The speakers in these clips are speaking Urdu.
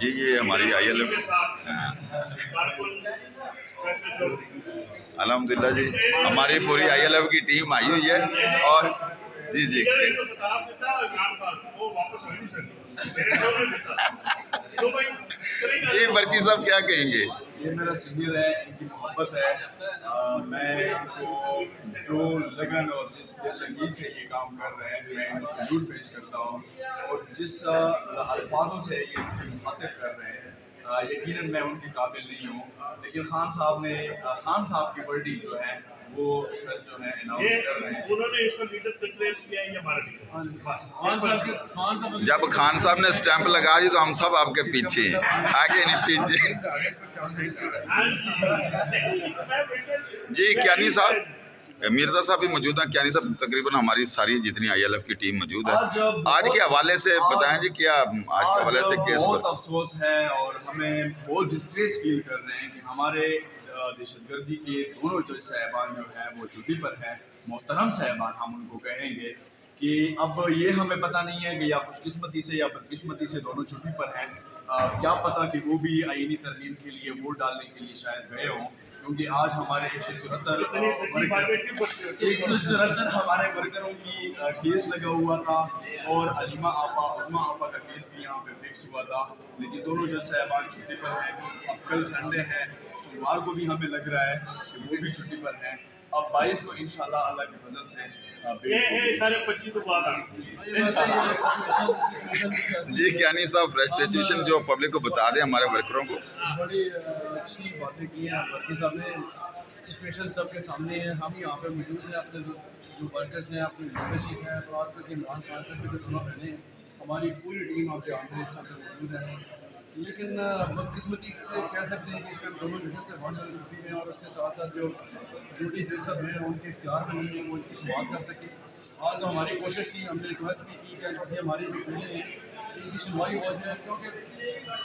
جی یہ ہماری آئی ایل ایف الحمدللہ جی ہماری پوری آئی ایل ایف کی ٹیم آئی ہوئی ہے اور جی جی جی برکی صاحب کیا کہیں گے؟ یہ میرا سینئر ہے، ان کی محبت ہے، میں ان کو جو لگن اور جس دل لگی سے یہ کام کر رہے ہیں میں ان کو سلوٹ پیش کرتا ہوں، اور جس الفاظوں سے یہ مجھے مخاطب کر رہے ہیں یقیناً میں ان کے قابل نہیں ہوں، لیکن خان صاحب کی برڈی جو ہے وہ سر جو ہے اناؤنس کر رہے ہیں۔ انہوں نے اس کا لیڈر ڈکلیئر کیا ہے یا ہمارا لیڈر؟ جب خان صاحب نے اسٹیمپ لگا دی تو ہم سب آپ کے پیچھے ہیں، آگے نہیں پیچھے۔ جی کیانی صاحب مرزا صاحب بھی موجود ہیں، کیانی صاحب تقریباً ہماری ساری جتنی آئی ایل ایف کی ٹیم موجود ہے۔ آج کے حوالے سے بتائیں جی کیا آج کے حوالے سے کیس بہت افسوس ہے اور ہمیں بہت ڈسٹریس فیل کر رہے ہیں کہ ہمارے دہشت گردی کے دونوں جج صاحبان جو ہیں وہ ڈیوٹی پر ہیں، محترم صاحبان ہم ان کو کہیں گے کہ اب یہ ہمیں پتہ نہیں ہے کہ یا خوش قسمتی سے یا بدقسمتی سے دونوں چھٹی پر ہیں، کیا پتہ کہ وہ بھی آئینی ترمیم کے لیے ووٹ ڈالنے کے لیے شاید گئے ہوں، کیونکہ آج ہمارے 174 ہمارے ورکروں کی کیس لگا ہوا تھا اور علیمہ آپا عظمیٰ آپا کا کیس بھی یہاں پہ فکس ہوا تھا، لیکن دونوں جج صاحبان چھٹی پر ہیں۔ اب کل سنڈے ہے، سوموار کو بھی ہمیں لگ رہا ہے کہ وہ بھی چھٹی پر ہیں۔ اب 22 کو انشاءاللہ اللہ کے فضل سے سارے 25 تو بعد جی کیانی صاحب فریش سچویشن جو پبلک کو بتا دیں ہمارے ورکروں کو۔ بڑی اچھی باتیں کی ہیں ورکی صاحب نے، سچویشن سب کے سامنے ہے، ہم یہاں پہ موجود ہیں، اپنے جو ورکرز ہیں اپنی لیڈرشپ ہے، تو آج کل عمران خان صاحب کے جو سنا رہے ہیں ہماری پوری ٹیم آپ یہاں پہ اس وقت موجود ہے، لیکن بدقسمتی سے کہہ سکتے ہیں کہ اس ٹائم دونوں جگہ سے بہت زیادہ چھٹی ہیں اور اس کے ساتھ ساتھ جو ڈیوٹی جج صاحب ہیں ان کے اختیار میں نہیں ہے وہ ان کی سماعت کر سکے۔ آج ہماری کوشش کی، ہم نے ریکویسٹ بھی کی کہ جو ہماری جو بیلیں ہیں ان کی سنوائی ہو جائے، کیونکہ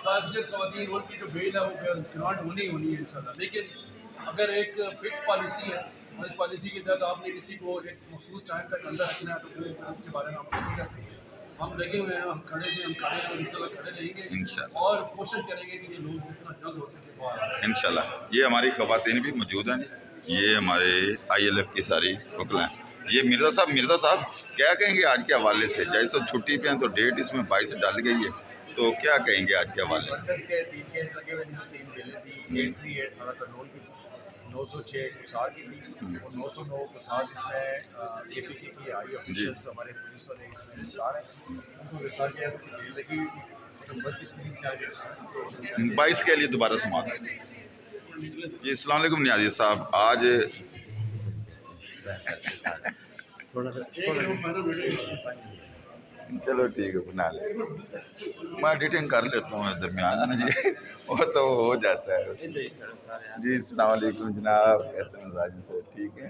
باعثیت خواتین ان کی جو بیل ہے وہ گرانٹ ہونی ہے انشاءاللہ، لیکن اگر ایک فکس پالیسی ہے اور اس پالیسی کے تحت آپ نے کسی کو ایک مخصوص ٹائم تک اندر رکھنا ہے تو پھر اس کے بارے میں آپ نہیں کر سکتے۔ ہم لگے ہوئے ہیں، ہم کھڑے ہیں اور انشاءاللہ کھڑے رہیں گے اور کوشش کریں گے کہ یہ لوگ جتنا جلد ہو سکے باہر آئیں۔ انشاءاللہ یہ ہماری خواتین بھی موجود ہیں، یہ ہمارے آئی ایل ایف کی ساری وکلا ہیں۔ یہ مرزا صاحب کیا کہیں گے آج کے حوالے سے؟ جیسے چھٹی پہ ہیں تو ڈیٹ اس میں 22 ڈال گئی ہے، تو کیا کہیں گے آج کے حوالے سے؟ مرکز کے 3 کیس لگے ہوئے ہیں، 3 بلیں تھی، 838 تھانہ کرنول کی تھی، 906 کسار کی تھی اور 909 کسار جس میں اے پی کی آئی آفیشلس ہمارے پولیس والے اس میں گرفتار ہیں، ان کو گرفتار کیا ہے تو بیل لگی ہوئی تھی، 32 کسی سے آگے 22 کے لیے دوبارہ سماعت۔ جی السلام علیکم نیازی صاحب، آج چلو ٹھیک ہے بنا لیں، میں ایڈیٹنگ کر لیتا ہوں درمیان میں جی، وہ تو ہو جاتا ہے۔ جی السلام علیکم جناب، کیسے مزاج سے ٹھیک ہے؟